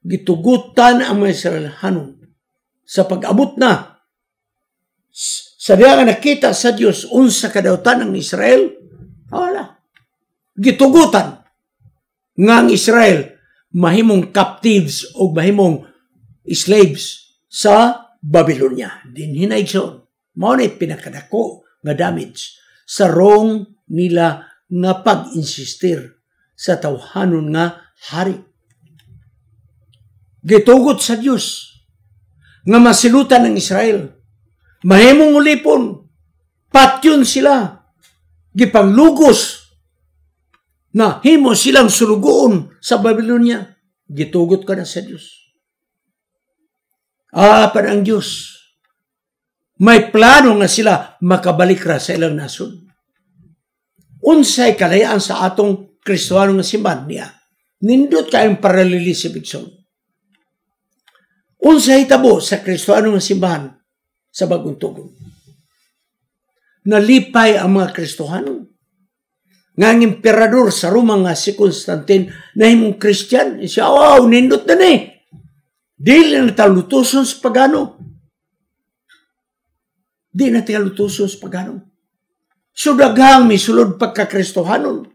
gitugutan ang mga Israelhanon sa pag-abot na sa diya nga nakita sa Dios unsa kadautan ng Israel, wala. Gitugutan nga ang Israel mahimong captives o mahimong slaves sa Babylonia. Dinhi na igsoon. Mao na pinakadako nga damage sa wrong nila nga pag-insistir sa tawhanon nga hari. Gitugot sa Dios nga masilutan ng Israel. Mahimong ulipon, patyon sila, gipanglugos na himo silang sulugoon sa Babylonia. Gitugot ka na sa Diyos. Para ang Diyos, may plano nga sila makabalik ra sa ilang nasod. Unsay kalayaan sa atong Kristohano nga simbahan niya. Nindot kayong paralelisip igsoon. Unsay hitabo sa Kristohano nga simbahan sa bagong tugon. Nalipay ang mga Kristohano. Nga ang emperador sa Roma nga si Constantine na himong Christian. Siya, wow, nindot na ni. Dili na talutuson sa pagano. Di na talutuson sa pagano. So daghang misulod pagka-Kristohanon.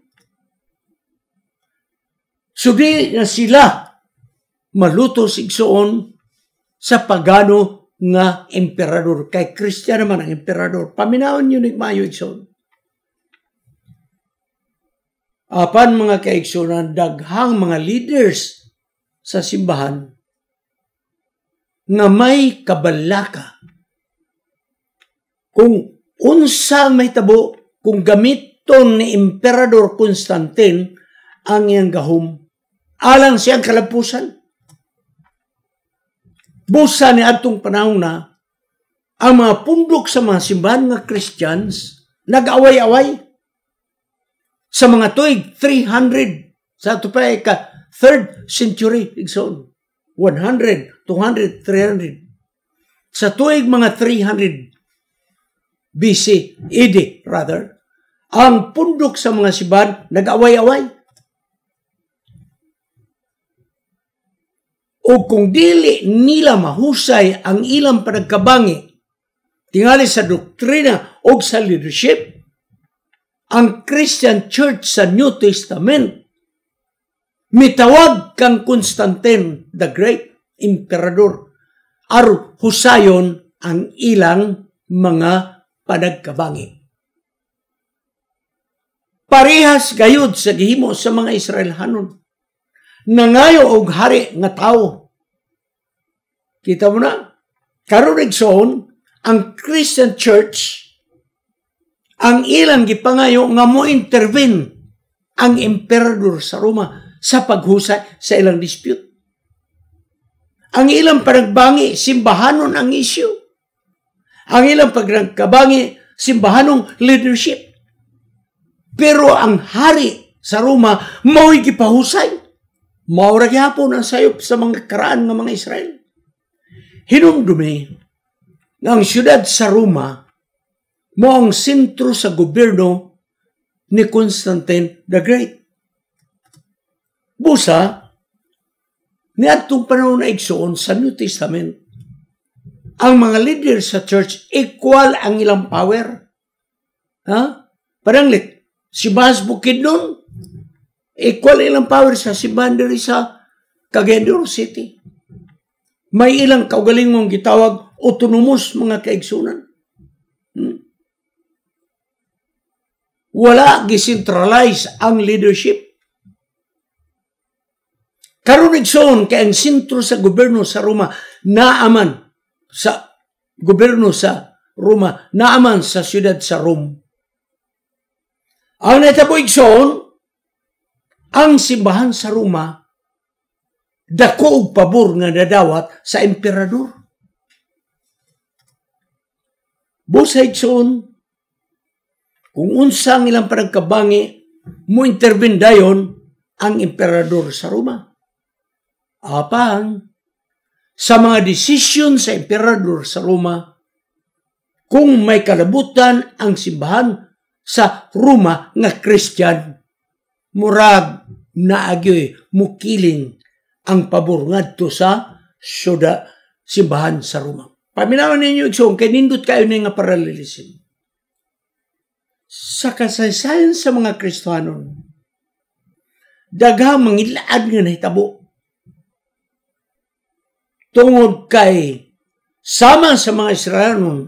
So di na sila malutos igsoon sa pagano nga emperador. Kay Christian naman ang emperador. Paminawon yun mayo igsoon. Apan mga kaigsunan, daghang mga leaders sa simbahan nga may kabalaka. Kung unsa may tabo, kung gamiton ni Emperador Constantine ang iyang gahom, alang siyang kalapusan. Busa ni atong panahon na, ang mga pundok sa mga simbahan nga Christians, nag-away-away. Sa mga tuig, 300, sa ito pa ka 3rd century, igsoon. 100, 200, 300. Sa tuig mga 300 BC, AD rather, ang pundok sa mga simbahan, nag-away-away. O kung dili nila mahusay ang ilang panagkabangi, tingali sa doktrina o sa leadership, ang Christian Church sa New Testament, mitawag kang Constantine the Great, Emperador, aron husayon ang ilang mga panagkabangi. Parehas gayud sa gihimo sa mga Israelhanon. Nangayo og hari nga tao. Kita mo na, karon igsoon ang Christian Church ang ilang gipangayo nga mo intervene ang emperador sa Roma sa paghusay sa ilang dispute. Ang ilang panagbangi simbahanon ang issue. Ang ilang pagkabangi simbahanong leadership. Pero ang hari sa Roma mao'y gipahusay. Maura gyapon ang sayop sa mga karaan ng mga Israel. Hinumdumi nga ang syudad sa Roma mo ang sentro sa gobyerno ni Constantine the Great. Busa, niadtong panahon na igsoon sa New Testament, ang mga leader sa church equal ang ilang power. Parang si Bas Bukidnon, equal ilang power sa simbahan diri sa Cagayan City. May ilang kaugalingong gitawag autonomous mga kaigsunan. Wala gisentralize ang leadership. Karon igsoon kay ang sentro sa gobyerno sa Roma naaman sa gobyerno sa Roma naaman sa siyudad sa Rome. Ang natabo igsoon, ang simbahan sa Roma dako og pabor nga nadawat sa emperador. Busa igsoon, kung unsang ilang panagkabangi, mo intervene dayon ang emperador sa Roma. Apan, sa mga desisyon sa emperador sa Roma, kung may kalabutan ang simbahan sa Roma nga Christian, murag na agyoy mukiling ang pabor ngadto sa simbahan sa Roma. Paminawan ninyo igsoon kay nindot kayo ni nga paralelism. Sa kasaysayan sa mga Kristohanon, daghang mangilaad nga nahitabo tungod kay sama sa mga Israelon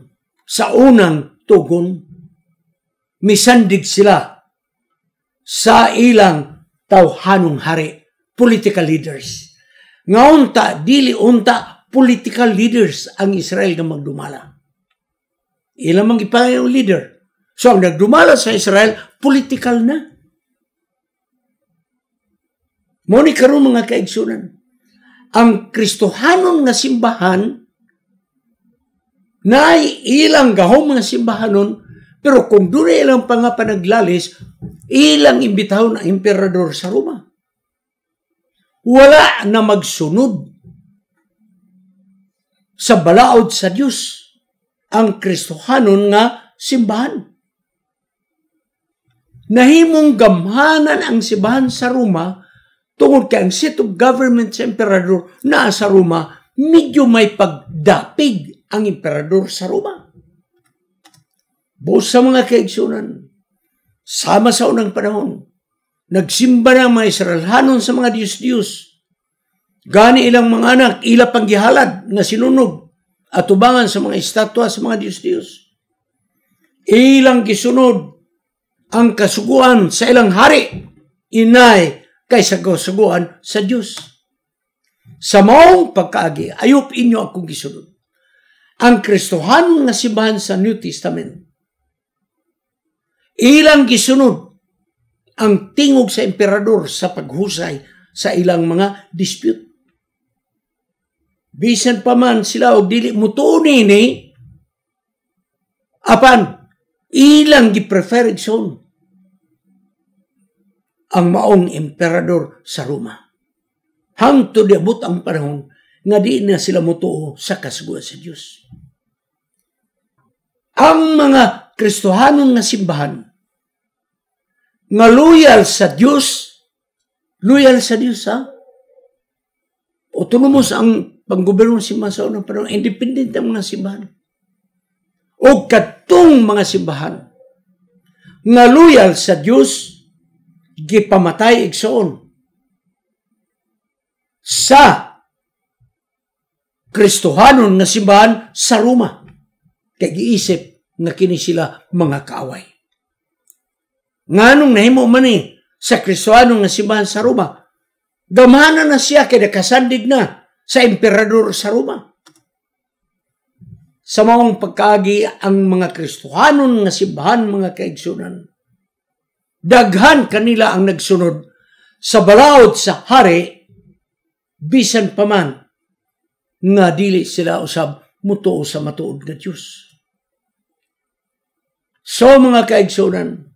sa unang tugon, misandig sila sa ilang tawhanong hari, political leaders. Ngaunta, dili unta, political leaders ang Israel nga magdumala. Ilang mang ipangayong leader. So, ang nagdumala sa Israel, political na. Muni karon mga kaigsunan, ang Kristohanon nga simbahan na ilang gahong mga simbahanon, pero kung doon ilang panaglalis, ilang imbitahon ang emperador sa Roma. Wala na magsunod sa balaod sa Diyos ang Kristohanon nga simbahan. Nahimong gamhanan ang simbahan sa Roma tungod kay ang seat of government sa emperador na sa Roma, medyo may pagdapig ang emperador sa Roma. Buos sa mga kaigsunan, sama sa unang panahon, nagsimba ng mga Israelhanon sa mga Diyos-Diyos. Gani ilang mga anak, ila panggihalad na sinunog at tubangan sa mga estatwa sa mga Diyos-Diyos. Ilang gisunod ang kasuguan sa ilang hari, inay kaysa kasuguan sa Diyos. Sa maong pagkaagi, ayop inyo akong gisunod. Ang Kristohanon nga simbahan sa New Testament, ilang gisunod ang tingog sa emperador sa paghusay sa ilang mga dispute. Bisan pa man sila og dili mutuon ni apan ilang gi-prefer igsoon ang maong emperador sa Roma. Hangtod diabot ang panahon nga di na sila mutuo sa kasuguan sa Diyos. Ang mga Kristohanon nga simbahan nga loyal sa Diyos ha? Autonomous ang panggoberno ng simbahan sa unang panahon, independent ang mga simbahan. O katong mga simbahan nga loyal sa Diyos, gipamatay igsoon sa Kristohanon nga simbahan sa Roma. Kay giisip nga kini sila mga kaaway. Nganong nahimo man sa Kristohanon nga simbahan sa Roma, gamana na siya kay nakasandig na sa emperador sa Roma. Sa maong pagkaagi ang mga Kristohanon nga simbahan, mga kaigsunan, daghan kanila ang nagsunod sa balaod sa hari, bisan pa man nga dili sila usab mutuo sa matuod nga Diyos. So mga kaigsunan,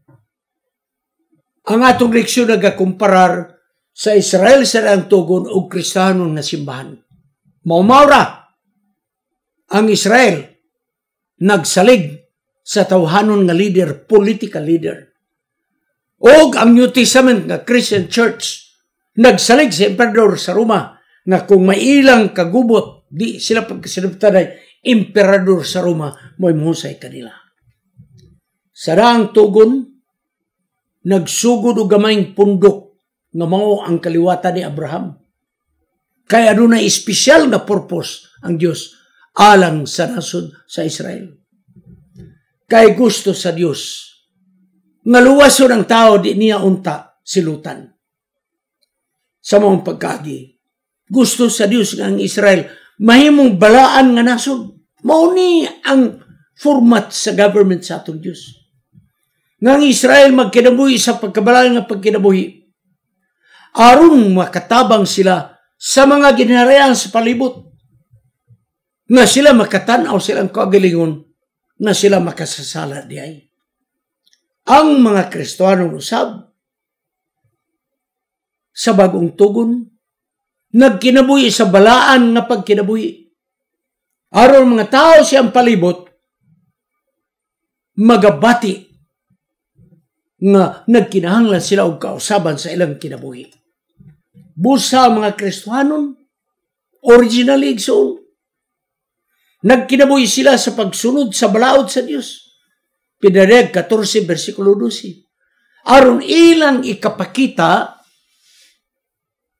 ang atong leksyon nagakumparar sa Israel sa ang tugon o Kristohanon na simbahan. Maumawra ang Israel nagsalig sa tawhanon nga leader, political leader. O ang New Testament nga Christian Church nagsalig sa emperador sa Roma nga kung mailang kagubot, di sila pagkasinabtanay, emperador sa Roma, mo'y muhusay kanila. Sarang tugon, nagsugod o gamayng pundok nga mao ang kaliwatan ni Abraham. Kaya doon na espesyal na purpose ang Diyos alang sa nasod sa Israel. Kay gusto sa Diyos nga luwason ang tao di niya unta silutan. Sa mga pagkagi, gusto sa Diyos nga ang Israel mahimong balaan nga nasod. Mao ni ang format sa government sa atong Diyos. Nga ang Israel magkinabuhi sa pagkabalaan nga pagkinabuhi, aron makatabang sila sa mga ginharian sa palibot, nga sila makatanaw silang kagalingon, nga sila makasasala diay. Ang mga Kristohanong usab sa bagong tugon, nagkinabuhi sa balaan nga pagkinabuhi. Aron mga tao siyang palibot, magabati nga nagkinahanglan sila og kausaban sa ilang kinabuhi. busa ang mga Kristohanon, originally igsoon, nagkinabuhi sila sa pagsunod sa balaod sa Dios. Pinareg 14 versikulo 12. Aron ilang ikapakita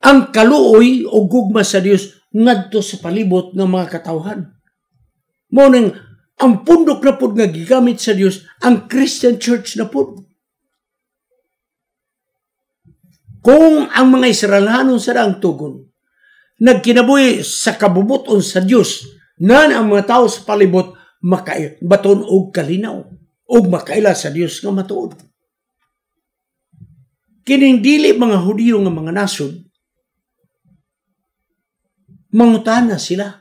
ang kaluoy o gugma sa Dios ngadto sa palibot ng mga katawhan. Moning ang pundok na pud nga gigamit sa Dios ang Christian Church na pud. Kung ang mga Israelhanon sa daang tugon nagkinabuhi sa kabubuton sa Dios, nan ang mga tao sa palibot baton og kalinaw og makaila sa Dios nga matuod. Kining dili mga Hudiyo nga mga nasod, mangutana sila,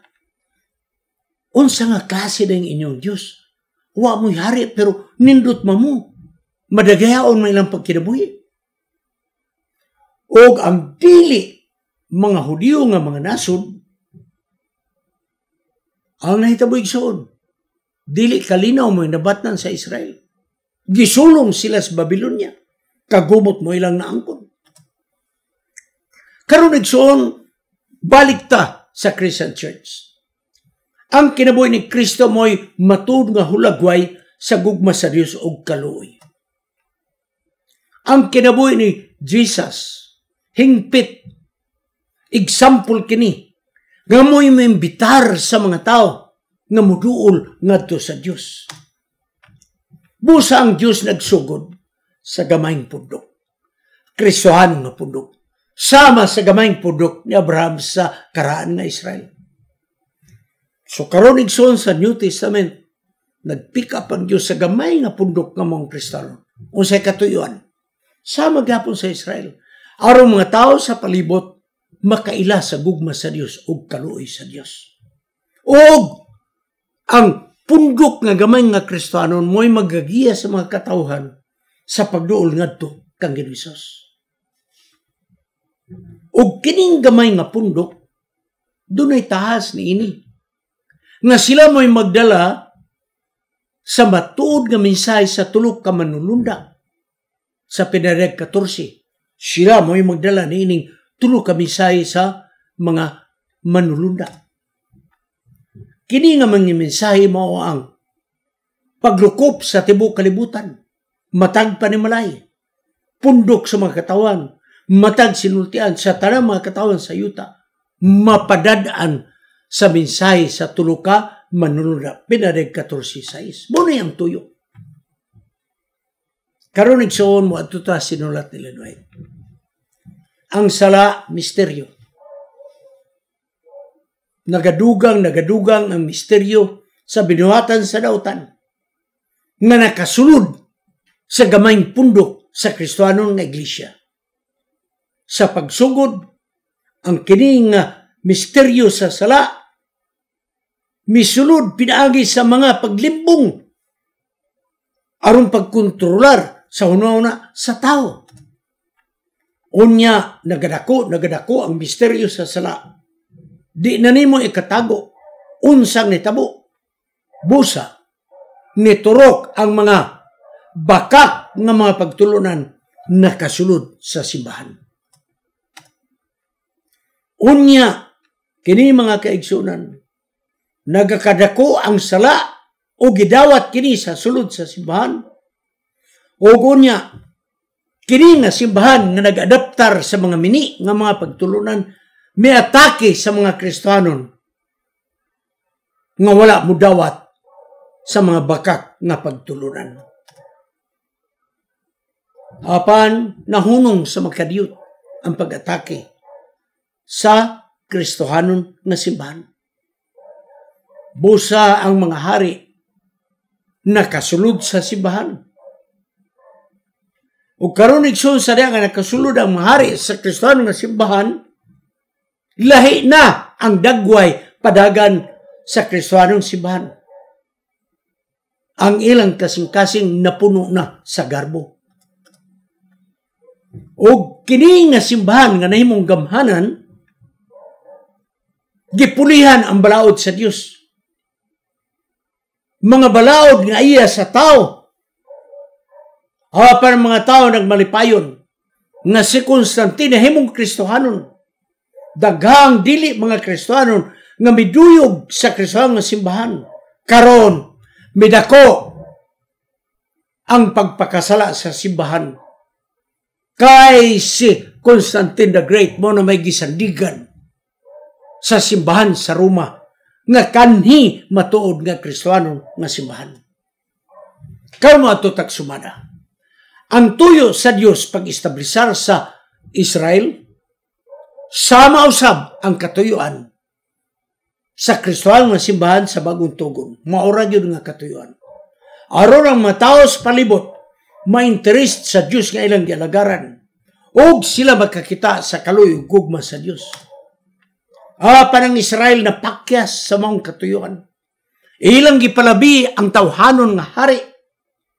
unsa nga klase ng inyong Dios? Wa mo'y hari pero nindot mamu. Madagayaon may ilang pagkinabuhi. Og ang dili mga Hudiyo nga mga nasod, ang nahitabo igsoon, dili kalinaw mo nabatnan sa Israel. Gisulong sila sa Babylonia. Kagumot mo ilang naangkon. Karon igsoon, balik ta sa Christian Church. Ang kinabuhi ni Kristo mo'y matud nga hulagway sa gugma sa Dios og kaluoy. Ang kinabuhi ni Jesus, hingpit, example kini, nga mo'y maimbitar sa mga tao nga muduol ngadto sa Dios. Busa ang Dios nagsugod sa gamayng pundok. Kristohan nga pundok. Sama sa gamayng pundok ni Abraham sa karaan nga Israel. So karon igsoon sa New Testament, nag-pick up ang Dios sa gamay nga pundok nga mong Kristiyano. Unsay katuyuan? Sama gyapon sa Israel. Aron mga tao sa palibot makaila sa gugma sa Dios ug kaluoy sa Dios. Og ang pundok nga gamay nga Kristiyano mo'y magagiya sa mga katawhan sa pagduol ngadto kang Hesus. Og kining gamay nga pundok dunay tahas niini nga sila mo'y magdala sa matuod nga mensahe sa tulo ka manulunda. Sa Pinareg 14, sila mo'y magdala niining tulo ka mensahe sa mga manulunda. Kini nga mga mensahe mao ang paglukop sa tibuok kalibutan, matag panimalay, pundok sa mga katawan, matag sinultian sa tanang mga katawan sa yuta, mapadadaan sa mensahe sa tulo ka manulunda. Pinareg 14:6. Muna yung tuyo. Karon igsoon mo adto ta sinulat ni Ellen White. Ang sala, misteryo. Nagadugang ang misteryo sa binuhatan sa dautan nga nakasulod sa gamayng pundok sa Kristohanong nga iglesia. Sa pagsugod, ang kining misteryo sa sala misulod pinaagi sa mga paglimbong aron pagkontrolar sa una-una sa tao. Unya, nagadako ang misteryo sa sala. Di na nimo ikatago, unsang nitabo. Busa, niturok ang mga bakak ng mga pagtulunan nakasulod sa simbahan. Unya, kini mga kaigsunan, nagakadako ang sala o gidawat kini sa sulod sa simbahan. O unya, kini nga simbahan nga nag-adaptar sa mga mini nga mga pagtulunan, may atake sa mga Kristohanon nga wala mudawat sa mga bakak nga pagtulunan. Apan nahunong sa makadiyot ang pag-atake sa Kristohanon nga simbahan. Busa ang mga hari nakasulod sa simbahan. O karon igsoon sa diha nga nakasulod ang mga hari sa Kristohanon nga simbahan, lahi na ang dagway padagan sa Kristohanong simbahan. Ang ilang kasing-kasing napuno na sa garbo. O kini nga simbahan nga nahimong gamhanan, gipulihan ang balaod sa Dios. Mga balaod nga iya sa tao. Apan mga tao nagmalipayon nga si Constantine himong Kristohanon daghang dili mga Kristiyanon nga miduyog sa Kristiyanon nga simbahan. Karon midako ang pagpakasala sa simbahan. Kay si Constantine the Great mo na may gisandigan sa simbahan sa Roma nga kanhi matuod nga Kristiyano nga simbahan. Karon mo ato tagsumada. Ang tuyo sa Dios pag-establisar sa Israel sama usab ang katuyuan sa Kristiyano nga simbahan sa bagong tugon. Maura gyud nga katuyuan. Aron ang mataos palibot ma-interest sa Dios nga ilang gialagaran ug sila makakita sa kaluy ug gugma sa Dios. Panang Israel na pakyas sa maong katuyuan. Ilang gipalabi ang tawhanon nga hari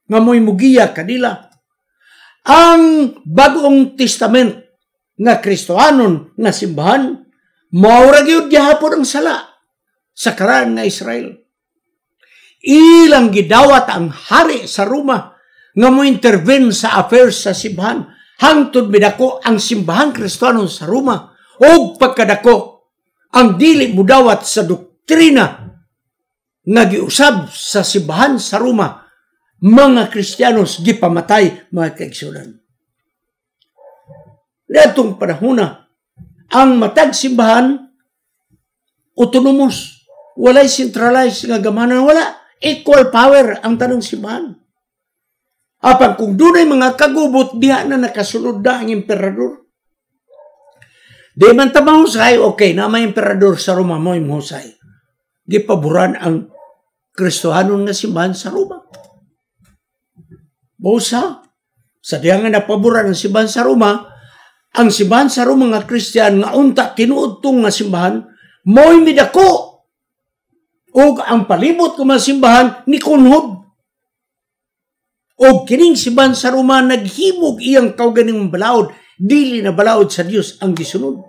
nga mo'y mugiya kanila. Ang bagong testament nga Kristohanon nga simbahan maura gyud gihapon ang sala sa karaan nga Israel. Ilang gidawat ang hari sa Roma nga mo intervene sa affairs sa simbahan hangtod midako ang simbahan Kristiyano sa Roma o pagkadako ang dili mudawat sa doktrina nga giusab sa simbahan sa Roma mga Kristiyanos gipamatay mga kaigsunan. Datong panahona ang matag simbahan autonomous, walay centralized nga gamanan, wala equal power ang tanong simbahan. Apan kung dunay mga kagubot diha na nakasunod na ang emperador. Di man ta mahusay, okay, na may emperador sa Roma mo mahusay. Gipaboran ang Kristohanon nga simbahan sa Roma. Busa, sa diha nga napaboran ang simbahan sa Roma, ang simbahan sa Roma nga Kristiyan nga unta tinuodtong nga simbahan mo'y midako. O ang palibot ko mga simbahan ni kunhod. O kining simbahan sa Roma naghimog iyang kauganing balaod, dili na balaod sa Dios ang gisunod.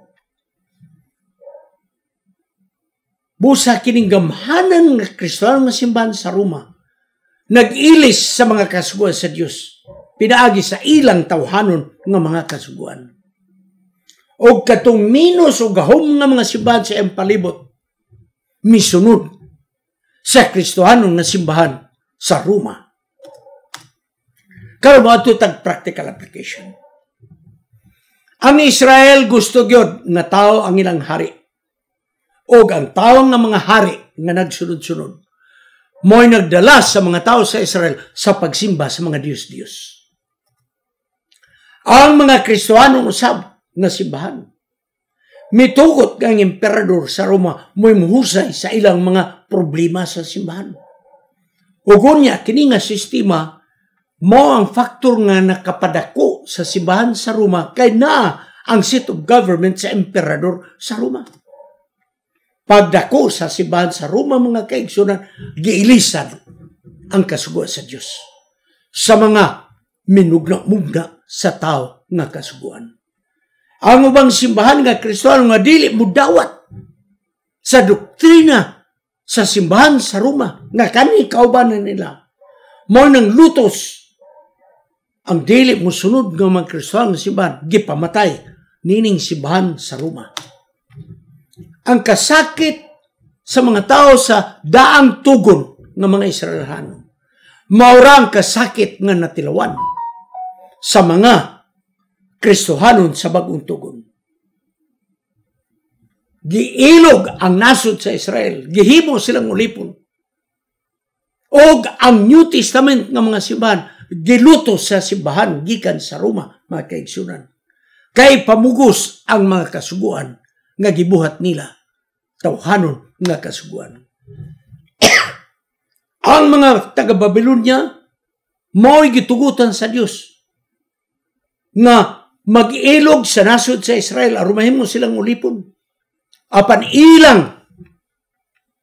Busa kining gamhanan nga Kristiyano nga simbahan sa Roma nag-ilis sa mga kasuguan sa Dios, pinaagi sa ilang tawhanon nga mga kasuguan. O katong minos o gahom nga mga simbahan sa iyang palibot misunod sa Kristohanon nga simbahan sa Roma. Karon mo ato tag practical application. Ang Israel gusto gyud na tao ang ilang hari. O ang tao nga mga hari nga nagsunod-sunod mo'y nagdala sa mga tao sa Israel sa pagsimba sa mga Diyos-Diyos. Ang mga Kristohanong usab na simbahan mitugot ang emperador sa Roma mo'y muhusay sa ilang mga problema sa simbahan. Ug unya kini nga sistema mo ang faktor nga nakapadako sa simbahan sa Roma kay na ang seat of government sa emperador sa Roma. Pagdako sa simbahan sa Roma mga kaigsunan, giilisan ang kasuguan sa Diyos sa mga minugna-mugna sa tao nga kasuguan. Ang ubang simbahan nga Kristiyano nga dili mudawat sa doktrina sa simbahan sa Roma nga kani kaubanan nila mo nang lutos ang dili musunod nga mga Kristiyano nga simbahan gipamatay nining simbahan sa Roma. Ang kasakit sa mga tao sa daang tugon ng mga Israelhano maura ang kasakit nga natilawan sa mga Kristohanon sa bagong tugon. Giilog ang nasod sa Israel, gihimo silang ulipon. O ang New Testament ng mga simbahan giluto sa simbahan gikan sa Roma mga kaigsunan. Kay pamugos ang mga kasuguan nga gibuhat nila tawhanon nga kasuguan. Ang mga taga-Babylonia mo'y gitugutan sa Dios nga mag-ilog sa nasod sa Israel aron mahimo silang ulipon. Apan ilang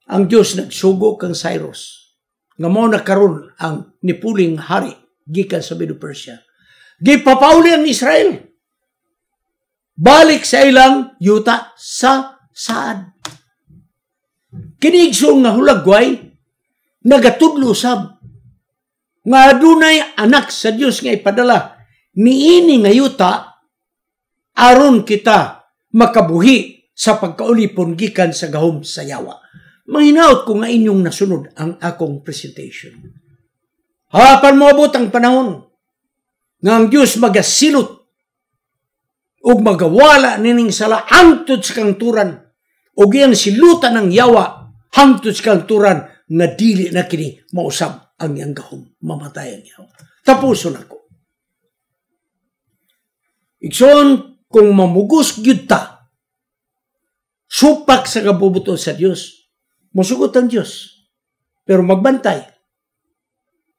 ang Dios nagsugo kang Cyrus nga mao nakaron ang nipuling hari gikan sa Medo-Persia. Gipapauli ang Israel balik sa ilang yuta sa saad. Kinigsong nga hulagway nagatudlo sab nga adunay anak sa Dios nga ipadala niini nga yuta aron kita makabuhi sa pagkaulipon gikan sa gahom sa yawa. Mahinaot ko nga inyong nasunod ang akong presentation. Hapan moabot ang panahon nga ang Diyos magasilot o magawala nining sala hangtod sa kangturan o giyang silutan ng yawa hangtod sa kangturan nga dili na kini mausab ang iyang gahom, mamatay ang yawa. Tapuson ako. Ikson, kung mamugos gyud ta, supak sa kabubuton sa Dios, musugot ang Dios. Pero magbantay,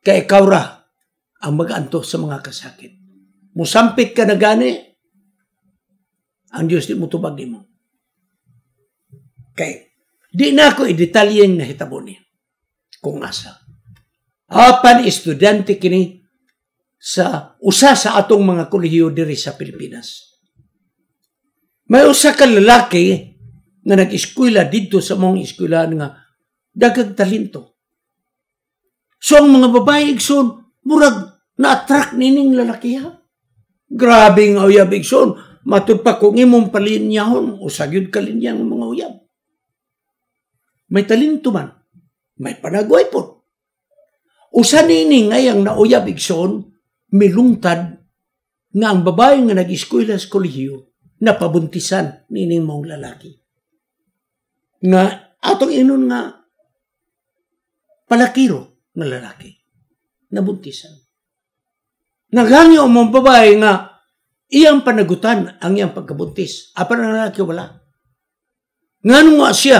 kay ikaw ra ang mag-anto sa mga kasakit. Musampit ka na gani, ang Dios di mo tubag di mo. Kay, di na ako i-detalyeng na hitabo niya kung asa. Apan estudyante kini sa usa sa atong mga kolehiyo diri sa Pilipinas. May usa ka lalaki nga nag-eskwela dito sa mong eskwelahan nga daghang talento. So ang mga babae igsoon murag na-attract nining lalaki ha. Grabe nga uyab igsoon, matud pa kung imong palinyahon o sagyud kalinyang mga uyab. May talento man, may panagway po. Usa nini ngayang nauyab igsoon, milungtad nga ang babae nga nag-eskwela sa kolehiyo na pabuntisan nining mong lalaki. Nga atong inon nga palakiro nga lalaki nabuntisan. Naghanyo ang mong babae nga iyang panagutan ang iyang pagkabuntis. Apan ang lalaki wala. Ngano nga siya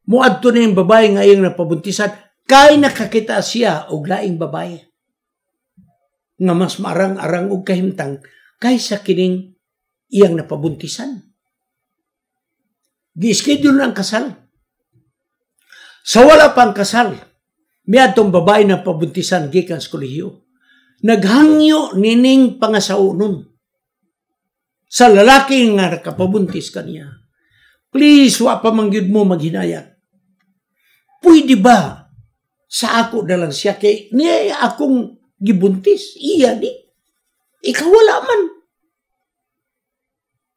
muadto na yung babae nga iyang napabuntisan kay nakakita siya og laing babae nga mas marang-arang og kahimtang kaysa kining iyang napabuntisan. Gi-schedule na ang kasal. Sa wala pang kasal, miadtong babae na pabuntisan gikan sa kolehiyo. Naghangyo nining pangasaunon sa lalaki nga nakapabuntis kaniya. Please, wa pa mangyud mo maghinayat. Pwede ba sa ako na lang siya kay niya akong gibuntis? Iya di. Ikaw wala man.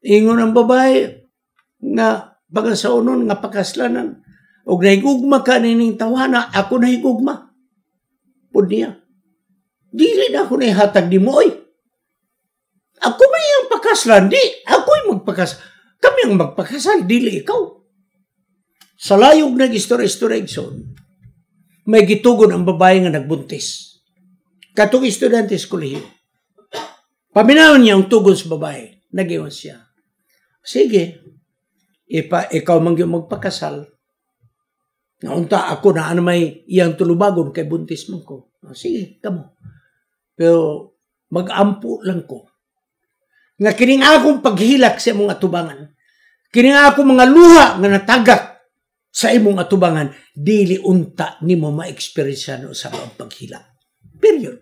Ingon ang babae nga pangasaunon nga pakaslanan og nahigugma ka nining tawana, ako nahigugma. Pud niya. Dili na ako nahihatag di mo, oy. Ako may ang pakaslan, di. Ako'y magpakasal. Kami ang magpakasal, dili ikaw. Sa layog nag-istorya-istorya may gitugon ang babae nga nagbuntis. Katong estudyante sa kolehiyo. Paminahon niya ang tugon sa babae. Nag-iwan siya. Sige, ikaw man yung magpakasal. Naunta ako na ano may iyang tulubagon kay buntis mo ko. Sige, kamo. Pero mag-ampo lang ko. Nga kining akong paghilak sa imong atubangan. Kining akong mga luha nga natagak sa imong atubangan, dili unta nimo ma-experience no sa ang paghilak. Period.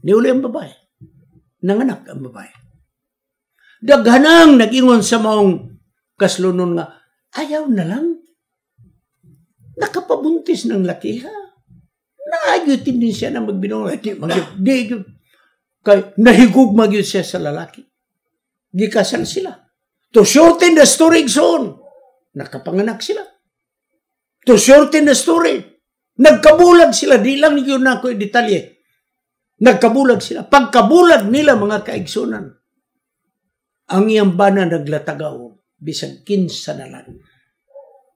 Niuli ang babae. Nanganak ang babae. Daghanang nag-ingon sa maong kaslunon nga, ayaw na lang. Nakapabuntis ng laki ha. Naagyutin din siya na magbinong. Nahigugma yun siya sa lalaki. Gikasal sila. To shorten the story, son. Nakapanganak sila. To shorten the story. Nagkabulag sila. Di lang yun na ako detalye. Nagkabulag sila. Pagkabulag nila mga kaigsunan, ang iyang bana naglatagaw. Bisag kinsa na lang.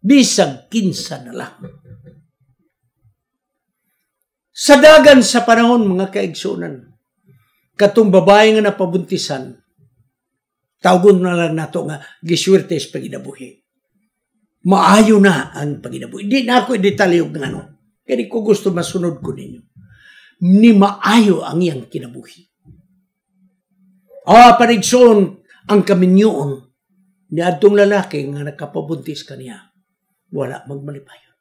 Bisag kinsa na lang. Sa dagan sa panahon, mga kaigsunan, katong babae nga napabuntisan, tawgon na lang nato nga giswerte sa paginabuhi. Maayo na ang paginabuhi. Hindi na ako i-detalyog ng ano. Kaya ko gusto masunod ko ninyo. Ni maayo ang iyang kinabuhi. Panigsoon ang kaminyoon ni adtong lalaki nga nakapabuntis kaniya. Wala magmalipayon.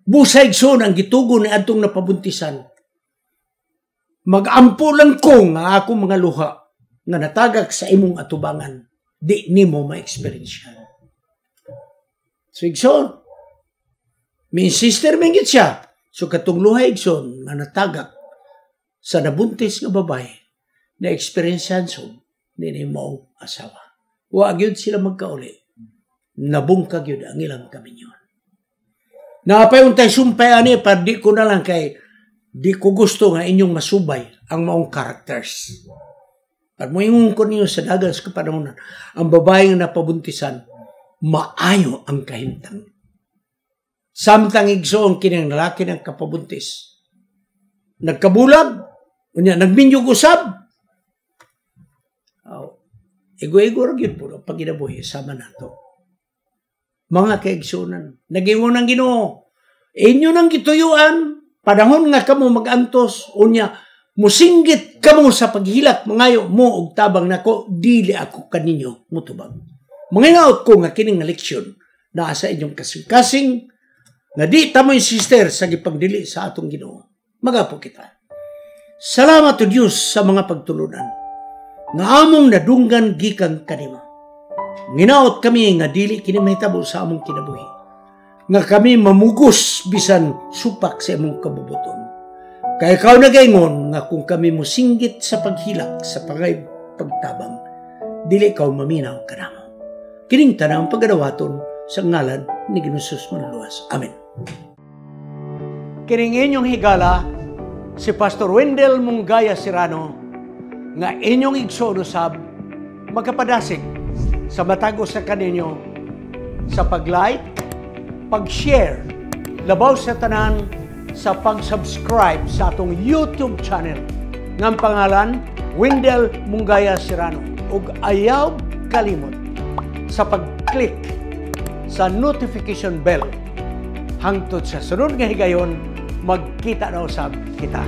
Busay son ang gitugo ni adtong napabuntisan. Mag-ampo lang ko nga ako mga luha nga natagak sa imong atubangan. Di nimo ma-experience yan. So, igsoon, may sister mengit siya. So, katong luha igsoon nga natagak sa nabuntis nga babae na experience yan so, nini mo asawa. Wa gyud sila magkauli. Nabungkag yun ang ilang kaminyon. Napay untay sumpay ani pa di ko na lang kay di ko gusto nga inyong masubay ang maong characters. Pag moingon ko niyo sa dagan sa kapanahonan, ang babae nga napabuntisan, maayo ang kahimtang. Samtang igsoon kining lalaki ng kapabuntis. Nagkabulag, unya nagminyog usab. Ego-ego ra gyud po pag ginabuhi sama nato. Mga kaigsunan, nag-ingon ng Ginoo, inyo nang gituyuan, panahon nga kamo magantos, unya, musinggit kamo sa paghilak, mangayo mo og tabang nako, dili ako kaninyo mutubag. Mangingaot ko nga kining leksyon, na sa inyong kasing-kasing, nga di tamoy sister sa gipagdili sa atong Ginoo. Magapo kita. Salamat to Diyos sa mga pagtulunan, nga among nadunggan gikan kanimo. Nginaot kami nga dili kini mahitabo sa among kinabuhi. Nga kami mamugos bisan supak sa among kabubuton. Kaya ikaw nagaingon nga kung kami musinggit sa paghilak sa pagtabang, dili ikaw maminaw kanamo. Kining tanang pagadawaton sa ngalan ni Ginoong Manluwas. Amen. Kining inyong higala si Pastor Wendell Mungaya Serrano nga inyong igsoon usab magkapadasig sa matag sa kaninyo sa pag-like, pag-share, labaw sa tanan sa pag-subscribe sa atong YouTube channel ng pangalan Wendell Mungaya Serrano ug ayaw kalimot sa pag-click sa notification bell hangtod sa sunod nga higayon magkita na usab kita.